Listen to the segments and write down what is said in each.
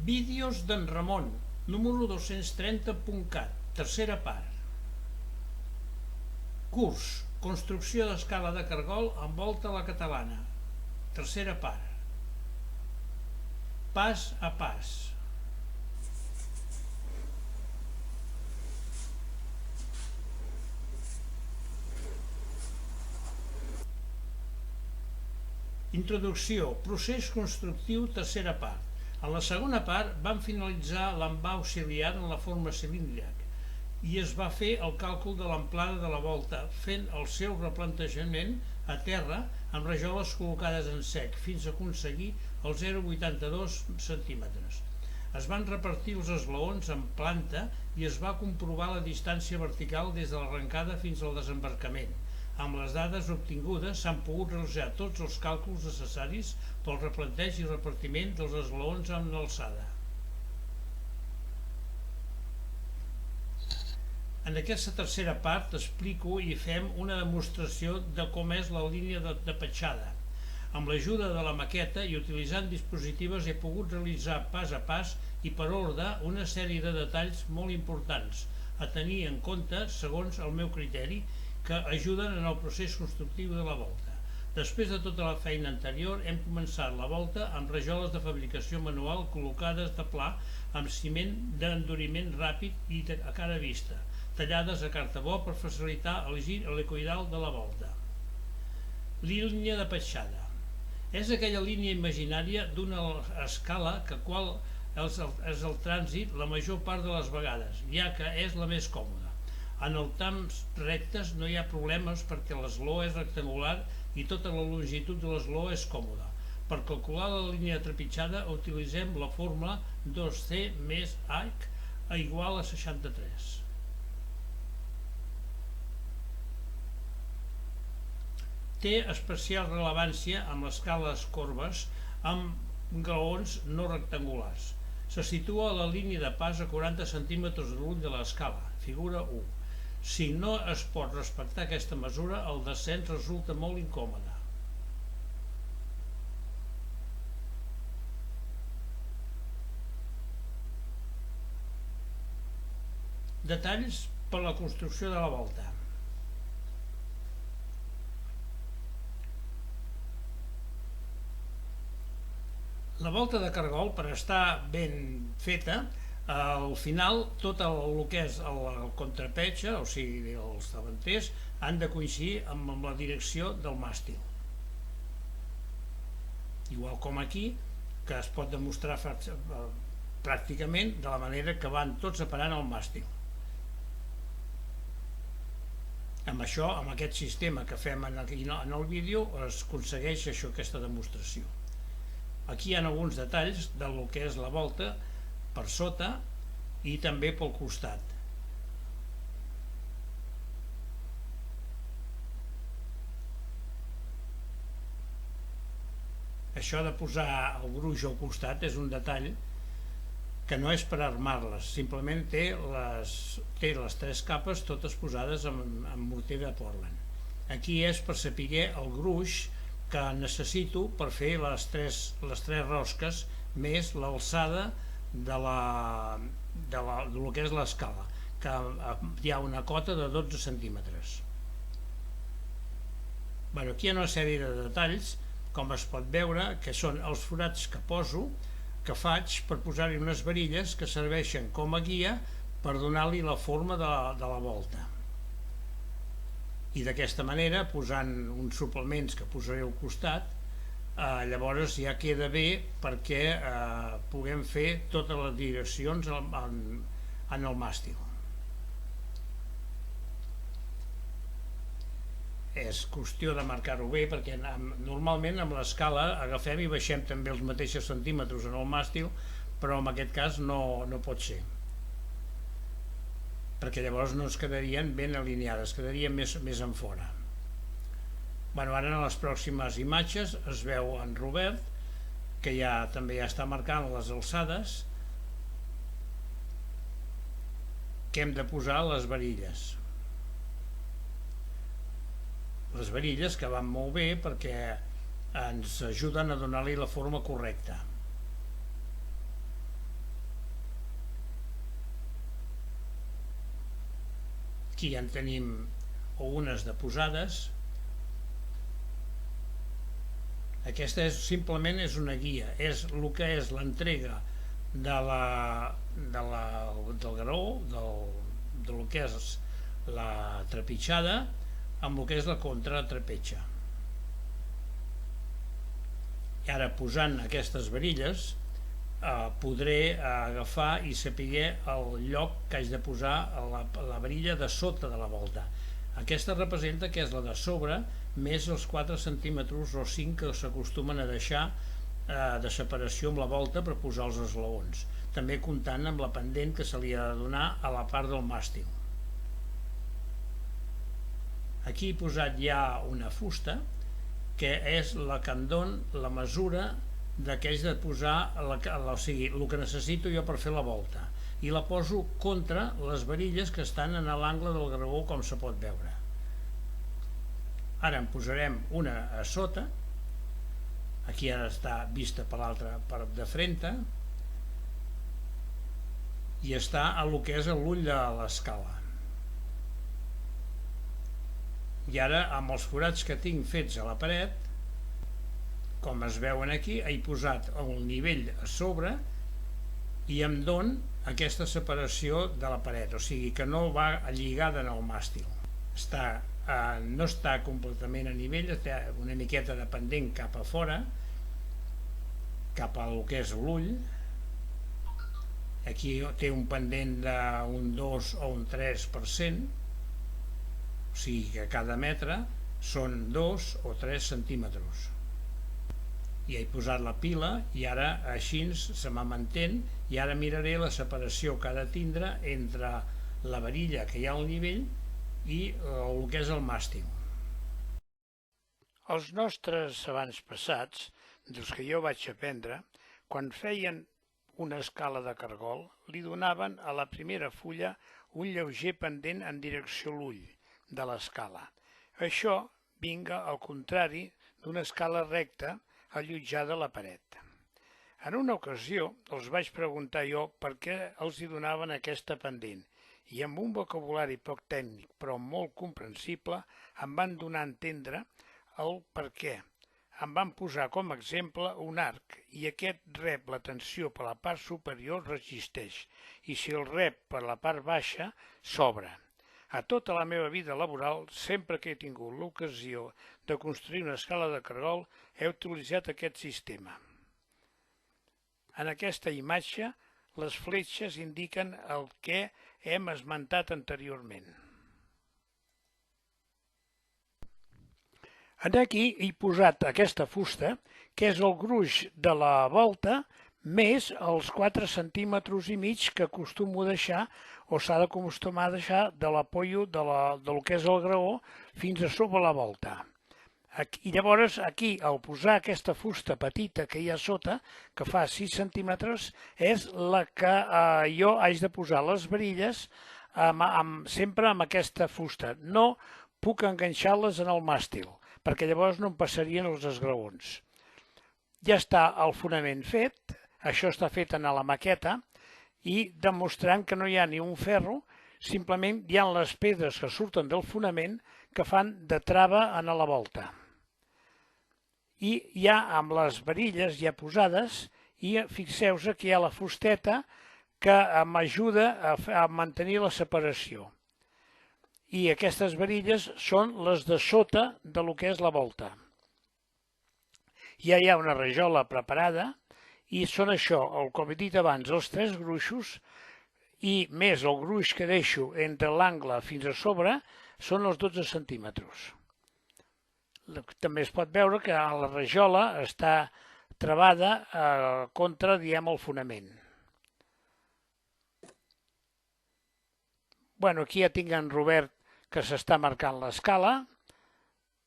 Vídeos d'en Ramon, número 230.cat, tercera part. Curs, construcció d'escala de cargol amb volta a la catalana, tercera part. Pas a pas. Introducció, procés constructiu, tercera part. En la segona part vam finalitzar l'envà auxiliar en la forma cilíndrica i es va fer el càlcul de l'amplada de la volta, fent el seu replantejament a terra amb rajoles col·locades en sec fins a aconseguir els 0,82 centímetres. Es van repartir els esglaons en planta i es va comprovar la distància vertical des de l'arrencada fins al desembarcament. Amb les dades obtingudes s'han pogut realitzar tots els càlculs necessaris pel replanteig i repartiment dels esglaons amb l'alçada. En aquesta tercera part explico i fem una demostració de com és la línia de petjada. Amb l'ajuda de la maqueta i utilitzant dispositives he pogut realitzar pas a pas i per ordre una sèrie de detalls molt importants a tenir en compte segons el meu criteri que ajuden en el procés constructiu de la volta. Després de tota la feina anterior hem començat la volta amb rajoles de fabricació manual col·locades de pla amb ciment d'enduriment ràpid i a cara vista, tallades a cartabó per facilitar el gir helicoïdal de la volta. Línia de petjada. És aquella línia imaginària d'una escala que qual és el trànsit la major part de les vegades, ja que és la més còmoda. En els trams rectes no hi ha problemes perquè l'esgló és rectangular i tota la longitud de l'esgló és còmoda. Per calcular la línia trepitjada utilitzem la fórmula 2C més h igual a 63. Té especial rellevància amb les escales corbes amb graons no rectangulars. Se situa a la línia de pas a 40 centímetres de l'ull de l'escala, figura 1. Si no es pot respectar aquesta mesura, el descens resulta molt incòmode. Detalls per a la construcció de la volta. La volta de cargol, per estar ben feta, al final tot el que és el contrapetge, o sigui els davanters, han de coincidir amb la direcció del màstil. Igual com aquí, que es pot demostrar pràcticament de la manera que van tots separant el màstil. Amb això, amb aquest sistema que fem en el vídeo, es aconsegueix aquesta demostració. Aquí hi ha alguns detalls del que és la volta per sota i també pel costat. Això de posar el gruix al costat és un detall que no és per armar-les, simplement té les tres capes totes posades amb morter de Portland. Aquí és per saber el gruix que necessito per fer les tres rosques més l'alçada del que és l'escala, que hi ha una cota de 12 centímetres. Aquí hi ha una sèrie de detalls, com es pot veure, que són els forats que faig per posar-hi unes varilles que serveixen com a guia per donar-li la forma de la volta. I d'aquesta manera, posant uns suplements que posaré al costat, llavors ja queda bé perquè puguem fer totes les direccions en el màstil. És qüestió de marcar-ho bé perquè normalment amb l'escala agafem i baixem també els mateixos centímetres en el màstil, però en aquest cas no pot ser, perquè llavors no es quedarien ben alineades, quedarien més en fora. Ara en les pròximes imatges es veu en Robert, que també ja està marcant les alçades, que hem de posar les varilles. Les varilles que van molt bé perquè ens ajuden a donar-li la forma correcta. Aquí ja en tenim algunes de posades. Aquesta simplement és una guia, és el que és l'entrega del graó, del que és la trepitjada, amb el que és la contratrepitja. I ara, posant aquestes varilles, podré agafar i saber el lloc que haig de posar la varilla de sota de la volta. Aquesta representa que és la de sobre més els 4 centímetres o 5 que s'acostumen a deixar de separació amb la volta per posar els esglaons, també comptant amb la pendent que se li ha de donar a la part del màstil. Aquí he posat ja una fusta que és la que em dona la mesura que haig de posar, o sigui, el que necessito jo per fer la volta, i la poso contra les varilles que estan en l'angle del graó, com se pot veure. Ara en posarem una a sota, aquí ara està vista per l'altra part de frente, i està a lo que és l'ull de l'escala. I ara, amb els forats que tinc fets a la paret, com es veuen aquí, he posat el nivell a sobre i em dona aquesta separació de la paret, o sigui que no va lligada en el màstil. No està completament a nivell, té una miqueta de pendent cap a fora, cap al que és l'ull. Aquí té un pendent d'un 2 o un 3%, o sigui que cada metre són 2 o 3 centímetres. I he posat la pila i ara així se m'entén, i ara miraré la separació que ha de tindre entre la varilla que hi ha al nivell i el que és el màstil. Els nostres avantpassats, dels que jo vaig aprendre, quan feien una escala de cargol, li donaven a la primera fulla un lleuger pendent en direcció a l'ull de l'escala. Això vinga al contrari d'una escala recta allotjada a la paret. En una ocasió els vaig preguntar jo per què els hi donaven aquesta pendent, i amb un vocabulari poc tècnic però molt comprensible em van donar a entendre el per què. Em van posar com a exemple un arc i aquest rep la tensió per la part superior resisteix i si el rep per la part baixa s'obre. A tota la meva vida laboral, sempre que he tingut l'ocasió de construir una escala de cargol, he utilitzat aquest sistema. En aquesta imatge, les fletxes indiquen el que hem esmentat anteriorment. Aquí he posat aquesta fusta, que és el gruix de la volta, més els 4 centímetres i mig que acostumo a deixar, o s'ha d'acostumar a deixar de l'apoyo del que és el graó fins a sobre la volta. I llavors aquí, al posar aquesta fusta petita que hi ha sota, que fa 6 centímetres, és la que jo haig de posar les varilles sempre amb aquesta fusta. No puc enganxar-les en el màstil, perquè llavors no em passarien els esgraons. Ja està el fonament fet, això està fet en la maqueta, i demostrant que no hi ha ni un ferro, simplement hi ha les pedres que surten del fonament que fan de trava en la volta. I ja amb les varilles ja posades, i fixeu-vos que hi ha la fusteta que m'ajuda a mantenir la separació. I aquestes varilles són les de sota de lo que és la volta. Ja hi ha una rajola preparada i són això, com he dit abans, els 3 gruixos i més el gruix que deixo entre l'angle fins a sobre són els 12 centímetres. També es pot veure que la rajola està travada contra, diguem, el fonament. Aquí ja tinc en Robert que s'està marcant l'escala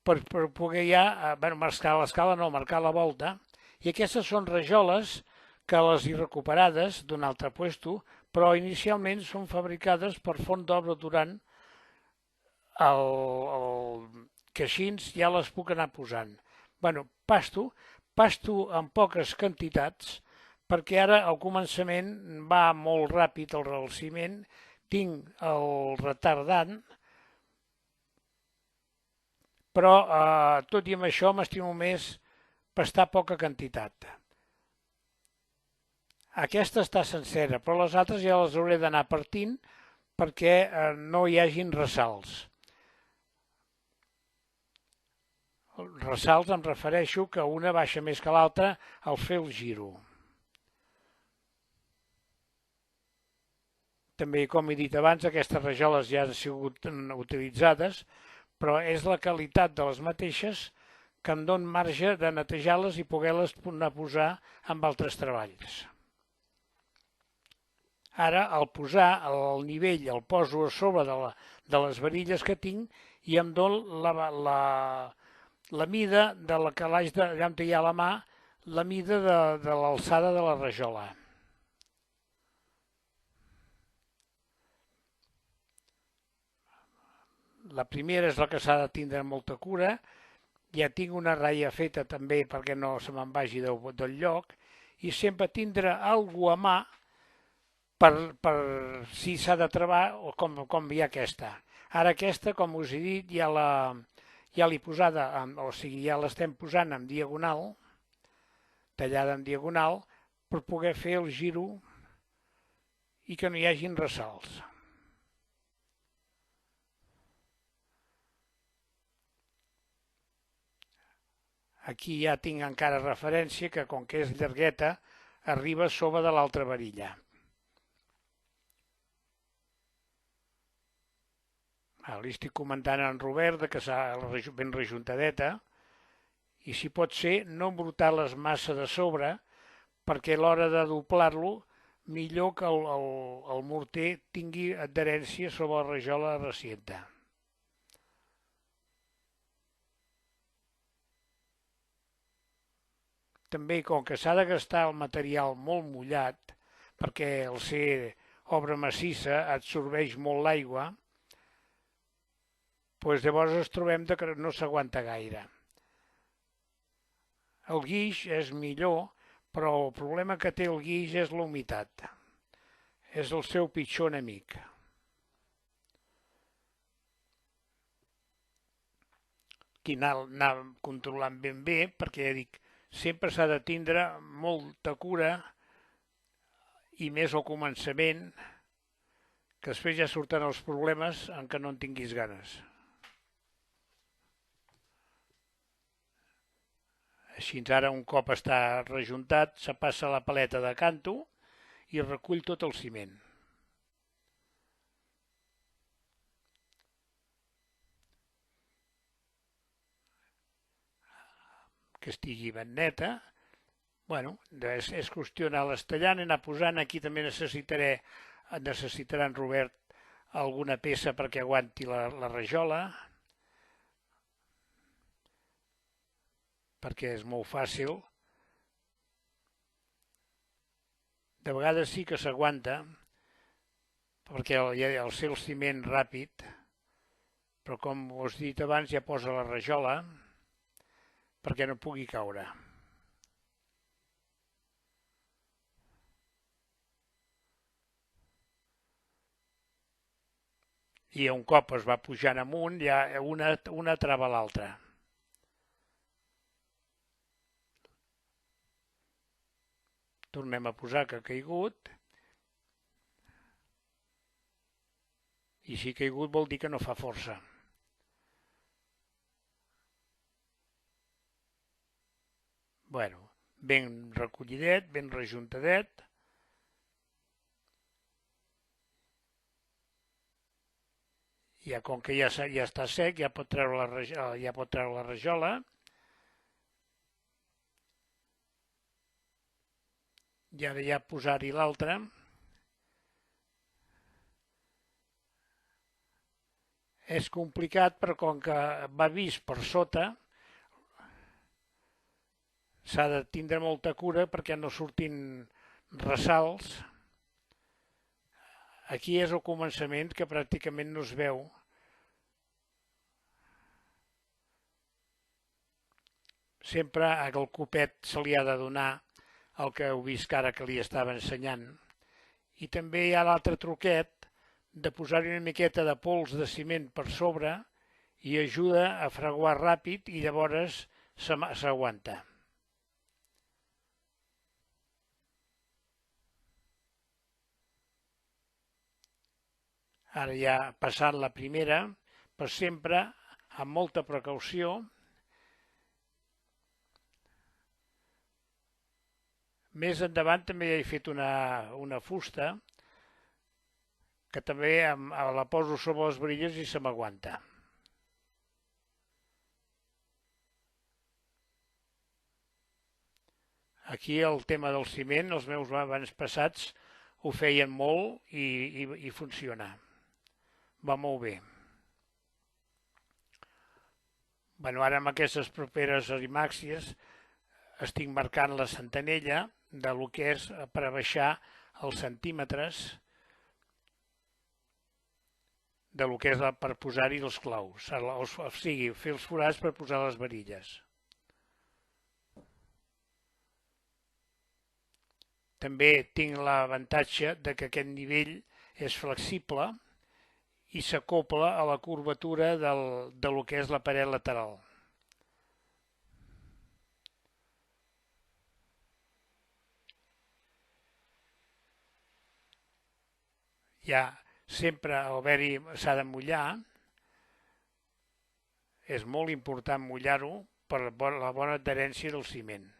per poder ja marcar l'escala, no, marcar la volta. I aquestes són rajoles que les he recuperades d'un altre puesto, però inicialment són fabricades per Font d'Obra Duran, que així ja les puc anar posant. Pasto en poques quantitats, perquè ara al començament va molt ràpid el realciment, tinc el retardant, però tot i amb això m'estimo més pastar poca quantitat. Aquesta està sencera, però les altres ja les hauré d'anar partint perquè no hi hagin ressalts. Ressalts em refereixo que una baixa més que l'altra al fer el giro. També, com he dit abans, aquestes rajoles ja han sigut utilitzades, però és la qualitat de les mateixes que em dona marge de netejar-les i poder-les posar amb altres treballs. Ara, al posar el nivell, el poso a sobre de les varilles que tinc i em dona la mida de la que l'haig allà on hi ha la mà, la mida de l'alçada de la rajola. La primera és la que s'ha de tindre molta cura. Ja tinc una ratlla feta també perquè no se me'n vagi del lloc i sempre tindre alguna a mà per si s'ha de travar o com hi ha aquesta. Ara aquesta, com us he dit, ja l'he posada, o sigui, ja l'estem posant en diagonal, tallada en diagonal, per poder fer el giro i que no hi hagin ressalts. Aquí ja tinc encara referència que, com que és llargueta, arriba a sobre de l'altra varilla. Li estic comentant a en Robert que s'ha ben rejuntadeta i si pot ser no embrutar-les massa de sobre perquè a l'hora de doblar-lo millor que el morter tingui adherència sobre la rajola recienta. També, com que s'ha de gastar el material molt mullat, perquè al ser obra massissa absorbeix molt l'aigua, doncs llavors ens trobem que no s'aguanta gaire. El guix és millor, però el problema que té el guix és la humitat. És el seu pitjor enemic. Aquí anar controlant ben bé, perquè ja dic, sempre s'ha de tindre molta cura i més al començament, que després ja surten els problemes en què no en tinguis ganes. Així ara un cop està rejuntat, se passa la paleta de canto i recull tot el ciment. Que estigui ben neta. Bueno, és qüestió d'anar-les tallant i anar posant. Aquí també necessitarà en Robert alguna peça perquè aguanti la rajola, perquè és molt fàcil. De vegades sí que s'aguanta, perquè al ser el ciment ràpid, però com us he dit abans ja posa la rajola perquè no pugui caure. I un cop es va pujant amunt, ja una trava l'altra. Tornem a posar que ha caigut. I si ha caigut vol dir que no fa força. Bueno, ben recollidet, ben rejuntadet. Ja com que ja està sec, ja pot treure la rajola. I ara ja posar-hi l'altra. És complicat, però com que va vist per sota, s'ha de tindre molta cura perquè no surtin ressalts. Aquí és el començament que pràcticament no es veu. Sempre al copet se li ha de donar el que heu vist ara que li estava ensenyant. I també hi ha l'altre truquet de posar-hi una miqueta de pols de ciment per sobre i ajuda a fraguar ràpid i llavors s'aguanta. Ara ja passat la primera, però sempre amb molta precaució. Més endavant també he fet una fusta que també la poso sobre les varilles i se m'aguanta. Aquí el tema del ciment, els meus abans passats ho feien molt i funciona. Va molt bé. Ara amb aquestes properes arimàxies estic marcant la centanella de lo que és per abaixar els centímetres de lo que és per posar-hi els claus, o sigui, fer els forats per posar les varilles. També tinc l'avantatge que aquest nivell és flexible i s'acopla a la curvatura de lo que és la paret lateral. Ja sempre al haver-hi s'ha de mullar, és molt important mullar-ho per la bona adherència del ciment.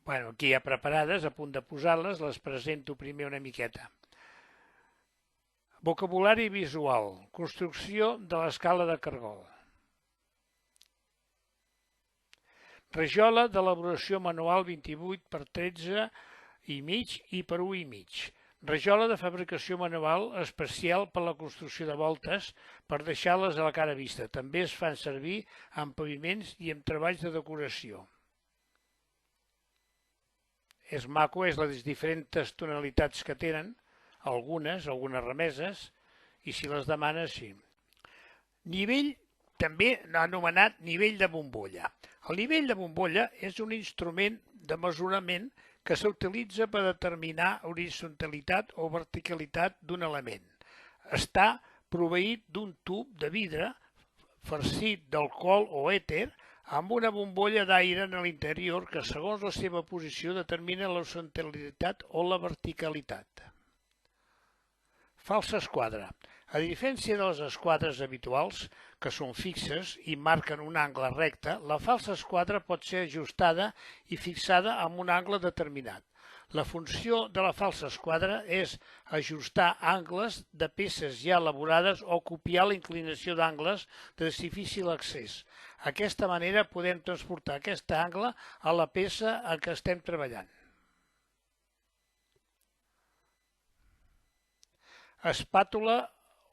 Aquí ja preparades, a punt de posar-les, les presento primer una miqueta. Vocabulari visual, construcció de l'escala de cargol. Rajola d'elaboració manual 28 per 13 i mig i per 1 i mig. Rajola de fabricació manual especial per a la construcció de voltes per deixar-les a la cara vista. També es fan servir en paviments i en treballs de decoració. És maco, és les diferents tonalitats que tenen, algunes remeses, i si les demanes, sí. Nivell, també anomenat nivell de bombolla. El nivell de bombolla és un instrument de mesurament que s'utilitza per determinar horitzontalitat o verticalitat d'un element. Està proveït d'un tub de vidre farcit d'alcohol o èter amb una bombolla d'aire en l'interior que, segons la seva posició, determina l'horitzonalitat o la verticalitat. Falsa esquadra. A diferència de les esquadres habituals, que són fixes i marquen un angle recte, la falsa esquadra pot ser ajustada i fixada amb un angle determinat. La funció de la falsa esquadra és ajustar angles de peces ja elaborades o copiar la inclinació d'angles de difícil accés. D'aquesta manera podem transportar aquest angle a la peça en què estem treballant. Espàtula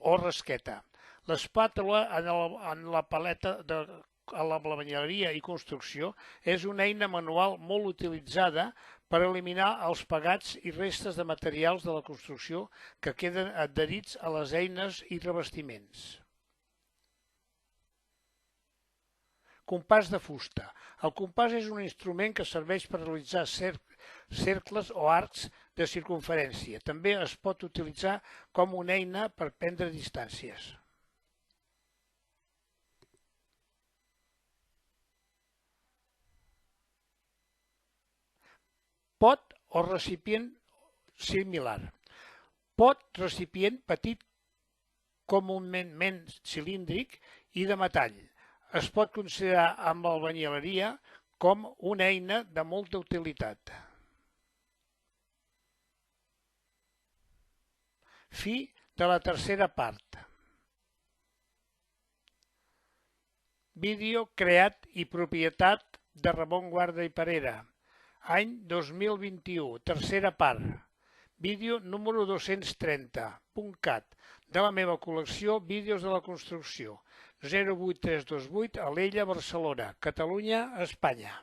o rasqueta. L'espàtula en la paleta a la banyaleria i construcció és una eina manual molt utilitzada per eliminar els pegats i restes de materials de la construcció que queden adherits a les eines i revestiments. Compàs de fusta. El compàs és un instrument que serveix per realitzar cercles o arcs de circumferència. També es pot utilitzar com una eina per prendre distàncies. Pot o recipient similar. Pot, recipient petit, comúment cilíndric i de metall. Es pot considerar amb l'albañileria com una eina de molta utilitat. Fi de la tercera part. Vídeo creat i propietat de Ramon Guarda i Parera. Any 2021, tercera part. Vídeo número 230.cat de la meva col·lecció Vídeos de la construcció. 08328 Alella, Barcelona, Catalunya, Espanya.